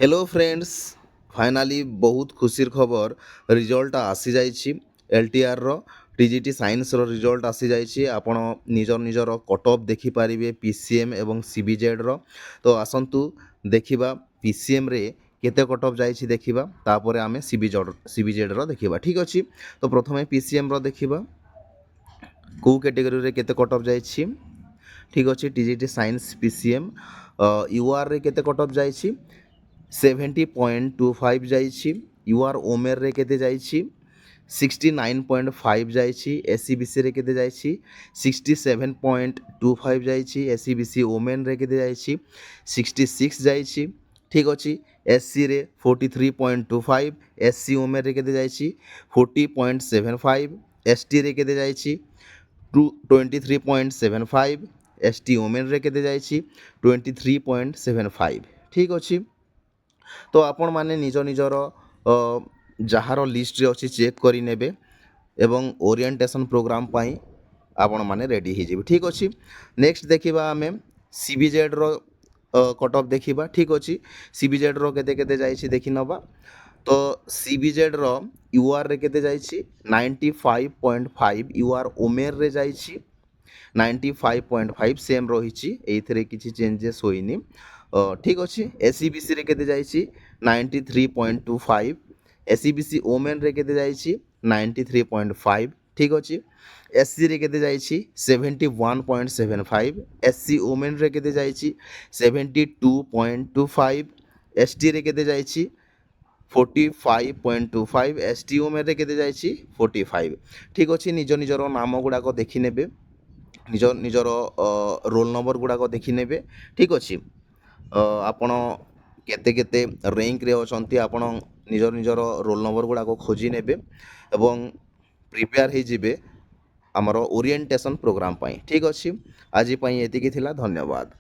Hello friends, finally बहुत खुशी खबर रिजल्ट आसी जाइछि एलटीआर रो टीजीटी साइंस रो रिजल्ट आसी जाइछि। आपण निजर निजर कट ऑफ देखि पारिबे पीसीएम एवं सीबीजेड रो। तो आसंतु देखिबा पीसीएम रे केते कट ऑफ जाइछि देखिबा, तापरे आमे सीबीजेड रो देखिबा। ठीक अछि, तो प्रथमे पीसीएम रो देखिबा को कैटेगरी रे केते कट ऑफ जाइछि। ठीक अछि, टीजीटी साइंस पीसीएम यूआर रे केते कट ऑफ जाइछि 70.25 जाइछि। यूआर ओमेर रे केते जाइछि 69.5 जाइछि। एससीबीसी रे केते जाइछि 67.25 जाइछि। एससीबीसी ओमेन रे केते जाइछि 66 जाइछि। ठीक अछि, एससी रे 43.25, एससी ओमेन रे केते जाइछि 40.75, एसटी रे केते जाइछि 23.75, एसटी ओमेन रे केते जाइछि 23.75। ठीक अछि, तो आपण माने निज निजर जार लिस्ट अच्छी चेक करि नेबे एवं ओरिएंटेशन प्रोग्राम पाई आपण माने रेडी हो जिवे। ठीक अछि, नेक्स्ट देखिबा आमे सीबीजेड रो कट ऑफ देखिबा। ठीक अछि, सीबीजेड रो केते केते जाइछि देखि नबा। तो सीबीजेड रो यूआर रे केते जाइछि 95.5, यूआर ओमेर रे जाइछि 95.5 सेम रहिछि, एइथरे किछि चेंजेस होइनी। ठीक अछि, एससीबीसी रे केते जाइछि 93.25, एससीबीसी ओमेन रे केते जाइछि 93.5। ठीक अछि, एससी रे केते जाइछि 71.75, एससी ओमेन रे केते जाइछि 72.25, एसटी रे केते जाइछि 45.25, एसटी ओमेन रे केते जाइछि 45। ठीक अछि, निज निजर नाम गुड़ाक देखि नेबे, निज निजर रोल नंबर गुड़ाक देखि नेबे। ठीक अछि, आपण केते केते रैंक रे अछंती आपण निजर निजर रोल नंबर गुड़ाक खोजी नेबे एवं प्रिपेयर हो जिवे आमर ओरिएंटेशन प्रोग्राम पाई। ठीक अछि, आज पाई एतिकी थिला, धन्यवाद।